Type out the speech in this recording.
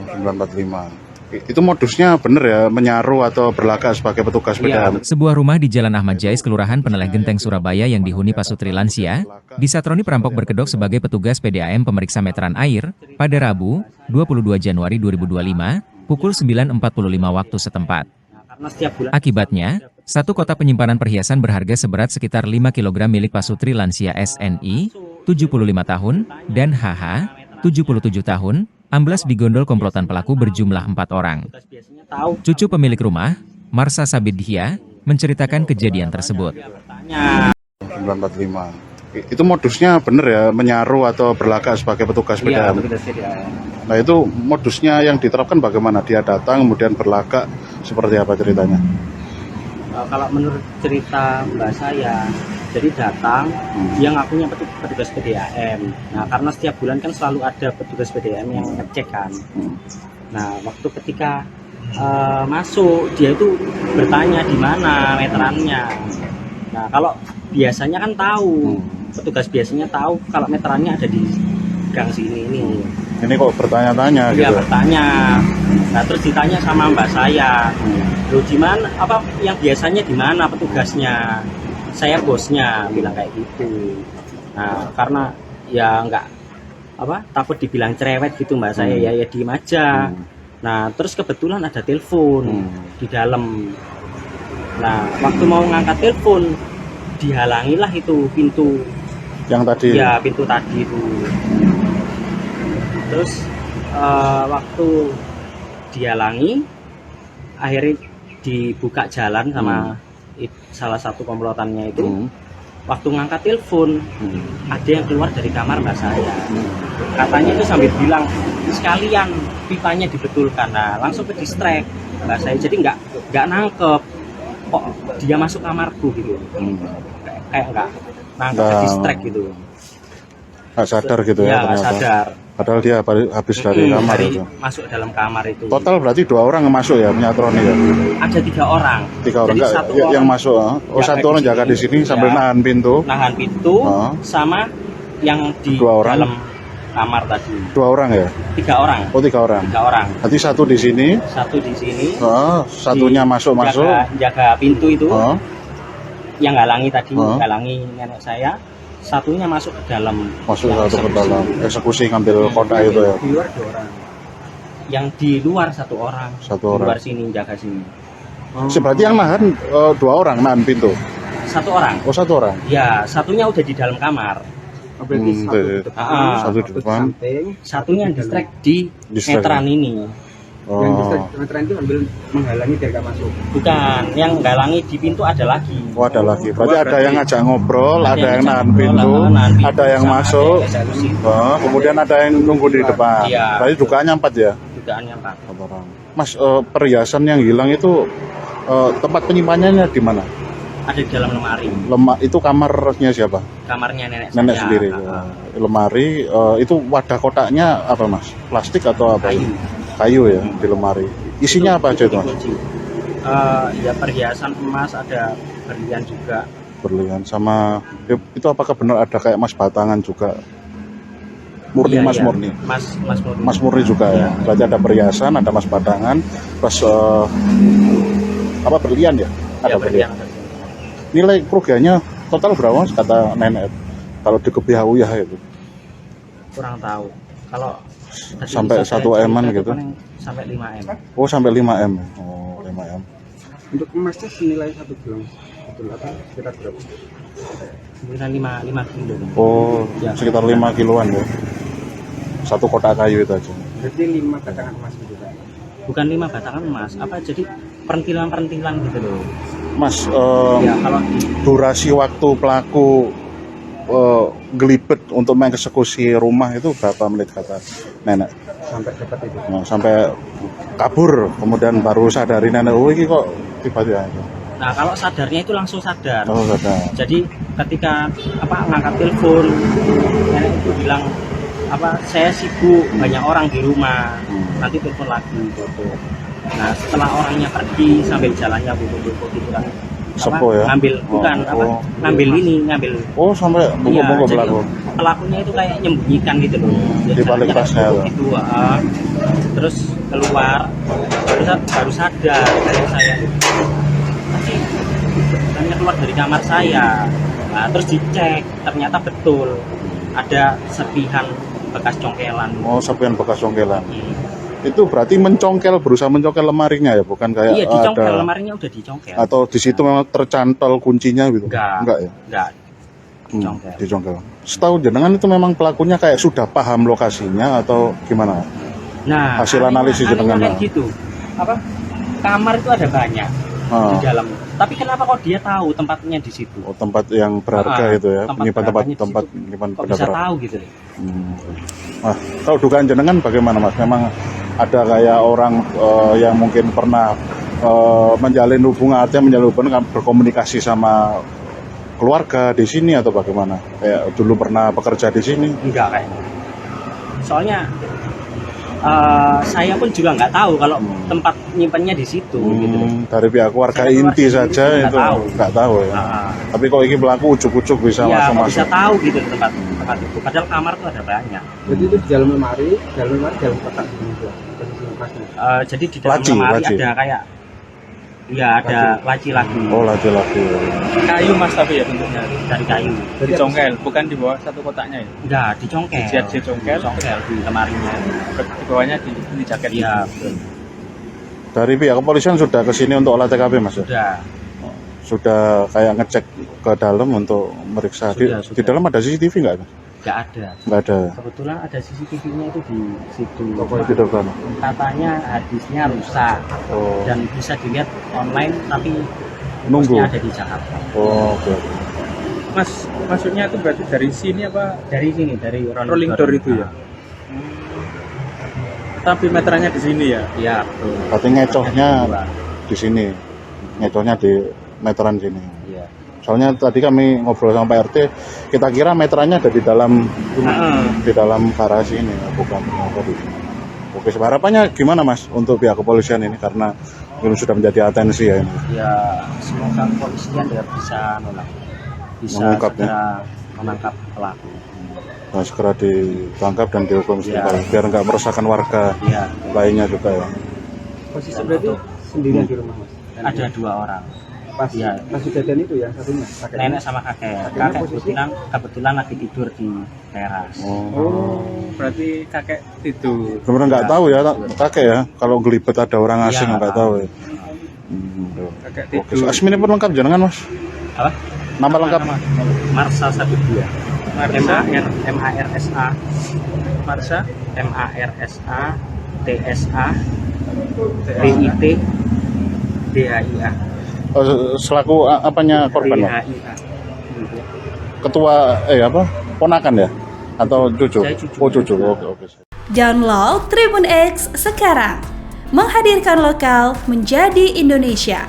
945. Itu modusnya bener ya, menyaru atau berlagak sebagai petugas PDAM? Sebuah rumah di Jalan Ahmad Jais, Kelurahan Peneleh Genteng, Surabaya yang dihuni Pasutri lansia, disatroni perampok berkedok sebagai petugas PDAM pemeriksa meteran air, pada Rabu, 22 Januari 2025, pukul 9.45 waktu setempat. Akibatnya, satu kotak penyimpanan perhiasan berharga seberat sekitar 5 kg milik Pasutri lansia SNI, 75 tahun, dan HH, 77 tahun, amblas di gondol komplotan pelaku berjumlah 4 orang. Cucu pemilik rumah, Marsha Sabidhia, menceritakan kejadian tersebut. 945. Itu modusnya bener ya, menyaru atau berlagak sebagai petugas PDAM? Nah itu modusnya yang diterapkan bagaimana? Dia datang kemudian berlagak, seperti apa ceritanya? Kalau menurut cerita mbak saya, jadi datang, dia ngakunya petugas PDAM. Nah, karena setiap bulan kan selalu ada petugas PDAM yang ngecek kan. Nah, waktu ketika masuk, dia itu bertanya di mana meterannya. Nah, kalau biasanya kan tahu, petugas biasanya tahu kalau meterannya ada di gang sini ini. Ini kok bertanya-tanya gitu? Iya, bertanya. Nah, terus ditanya sama mbak saya, loh di mana? Apa yang biasanya di mana petugasnya? Saya bosnya, bilang kayak gitu. Nah, karena ya nggak takut dibilang cerewet gitu mbak saya, ya diem aja. Nah, terus kebetulan ada telepon di dalam. Nah, waktu mau ngangkat telepon, dihalangilah itu pintu. Yang tadi? Ya, pintu tadi itu. Terus waktu dihalangi, akhirnya dibuka jalan sama salah satu komplotannya itu. Waktu ngangkat telepon, ada yang keluar dari kamar mbak saya. Katanya itu sambil bilang, sekalian pipanya dibetulkan. Nah, langsung ke distract mbak saya. Jadi nggak nangkep kok dia masuk kamarku gitu. Kayak nggak nangkep, ke distract gitu. Nggak sadar gitu ya, ternyata. Sadar. Padahal dia habis dari kamar itu. Masuk dalam kamar itu. Total berarti 2 orang yang masuk ya, penyatroni ya? Ada 3 orang. 3 orang. Jadi satu orang yang masuk. Satu orang jaga di sini sambil nahan pintu. Nahan pintu sama yang di dalam kamar tadi. 2 orang ya? 3 orang. Oh, 3 orang. 3 orang. Berarti satu di sini. Satu di sini. Satunya masuk. Jaga pintu itu. Yang ngalangi tadi, ngalangi nenek saya. Satunya masuk ke dalam. Masuk satu ke dalam. Eksekusi ngambil kotak itu ya. Di luar 2 orang. Yang di luar 1 orang. 1 orang. Di luar sini, jaga sini. Berarti yang nahan 2 orang nahan pintu. 1 orang. Oh, 1 orang. Ya, satunya udah di dalam kamar. Berarti satu di depan. Satunya yang distract di meteran ini. Yang distract meteran itu ambil menghalangi biar gak masuk. Bukan, yang menghalangi di pintu ada lagi. Oh, ada lagi. Berarti ada yang ngajak ngobrol, ada yang nahan pintu, ada yang masuk. Kemudian ada yang nunggu di depan. Berarti dugaannya 4 ya? Dugaannya 4 orang. Mas, perhiasan yang hilang itu tempat penyimpanannya di mana? Ada di dalam lemari. Itu kamarnya siapa? Kamarnya nenek saya. Nenek sendiri. Lemari itu wadah kotaknya apa mas? Plastik atau apa? Kayu ya di lemari. Isinya apa aja itu mas? Ya perhiasan emas, ada berlian juga. Berlian sama itu apakah benar ada kayak emas batangan juga? Murni mas murni. Mas murni juga ya. Berarti ada perhiasan, ada emas batangan, plus berlian ya? Ada berlian. Nilai kerugiannya total berapa mas kata nenek kalau di Kebihauyah itu? Kurang tahu. Kalau sampai 1 M-an gitu? Sampai 5 M. Oh, sampai 5 M. Oh, 5 M. Untuk emasnya senilai 1 gram. Betul apa? Sekitar berapa? Sekitar 5 kilo. Oh, ya, sekitar 5 kiloan ya. 1 kotak kayu itu aja. Berarti 5 batangan emas gitu kan? Bukan 5 batangan emas, jadi perintilan-perintilan gitu loh. Mas, ya, kalau durasi waktu pelaku gelibet untuk mengeksekusi rumah itu berapa menit kata nenek? Sampai dapat itu? Nah, sampai kabur, kemudian baru sadari nenek, oh ini kok tiba-tiba. Nah, kalau sadarnya itu langsung sadar. Oh, sadar. Jadi ketika ngangkat telepon, nenek itu bilang saya sibuk, banyak orang di rumah, nanti telepon lagi gitu. Nah, setelah orangnya pergi sambil jalannya bubuk-bubuk gitu kan, Sepo ya? Ngambil bukan ngambil ini, ngambil. Oh, sampai bongkar jadi pelaku. pelakunya itu kayak nyembunyikan gitu loh. Di balik Jalannya tasnya kayak tuh. gitu, terus keluar baru sadar kalau saya tadi katanya keluar dari kamar saya. Nah, terus dicek ternyata betul ada serpihan bekas congkelan. Oh, serpihan bekas congkelan. Hmm. Itu berarti berusaha mencongkel lemarinya ya, bukan kayak Iya, dicongkel, ada lemarinya udah dicongkel. atau di situ memang tercantol kuncinya gitu? Enggak ya? Enggak. Dicongkel. Dicongkel. Setahu jenengan itu memang pelakunya kayak sudah paham lokasinya atau gimana? Nah, Hasil analisis jenengan kayak gitu. Apa? Kamar itu ada banyak di dalam. Tapi kenapa kok dia tahu tempatnya di situ? Oh, tempat yang berharga itu ya, menyimpan berharganya di tempat situ. menyimpan Kok benda bisa berharga. tahu gitu? Nah, kalau dugaan jenengan bagaimana Mas? Memang ada kayak orang yang mungkin pernah menjalin hubungan, artinya menjalin hubungan berkomunikasi sama keluarga di sini atau bagaimana? Kayak dulu pernah bekerja di sini? Enggak kayaknya. Soalnya saya pun juga nggak tahu kalau tempat nyimpannya di situ gitu. Dari pihak keluarga Saya inti keluar saja sini, itu nggak nggak tahu ya. Tapi kalau ini pelaku ujuk-ujuk bisa Iya, kok bisa masuk-masuk. tahu gitu tempat itu. Padahal kamar tuh ada banyak. Jadi itu di dalam lemari dalam kotak juga. Posisi lepasnya. Jadi di dalam Laci, lemari laci. ada kayak ya ada laci lagi Oh, laki-laki. Kayu mas tapi ya bentuknya dari kayu. dicongkel, bukan di bawah satu kotaknya ya. Enggak, dicongkel. Dicongkel. Dicongkel di lemarinya. Di bawahnya di jaket. Iya, betul. Dari pihak kepolisian sudah ke sini untuk olah TKP Mas ya? Sudah. Sudah kayak ngecek ke dalam untuk meriksa. Di Sudah. dalam ada CCTV nggak? Enggak ada. Nggak ada. Kebetulan ada CCTV-nya itu di situ. Di depan. Katanya hadisnya rusak Oh, dan bisa dilihat online tapi nunggu. posnya ada di Jakarta. Oh, oke. Mas, maksudnya itu berarti dari sini apa? Dari sini, dari Rolling door itu ya? Tapi meterannya di sini ya. Iya, betul. Berarti ngecohnya di sini. Ngecohnya di meteran sini. Iya. Soalnya tadi kami ngobrol sama Pak RT, kita kira meterannya ada di dalam di dalam garasi ini, bukan apa di sini. Oke, harapannya gimana Mas untuk pihak kepolisian ini karena ini sudah menjadi atensi ya ini. Ya, semoga kepolisian bisa Mengungkapnya. segera menangkap pelaku. Nah, segera ditangkap dan dihukum Ya. sebaik biar nggak meresahkan warga Iya. lainnya juga ya. Posisi berarti sendirian di rumah Mas. Ada 2 orang. Pas Iya. pas kejadian itu ya satunya. kakeknya. Nenek sama kakek. Kakeknya Kakek posisi? kebetulan lagi tidur di teras. Oh, berarti kakek tidur. Sebenarnya nggak tahu ya kakek ya kalau gelibet ada orang asing Iya. nggak tahu ya. Kakek Oke, tidur. asmine pun lengkap jenengan Mas. Apa? Nama lengkap Marsa Sabibia. Marsa. MARSA Marsa. MARSA TSA BIT DHIA. Selaku apanya korban Mas? DHIA. Ketua apa? Ponakan ya? Atau cucu? Saya cucu. Oh, cucu. Oke. Download Tribun X sekarang. Menghadirkan lokal menjadi Indonesia.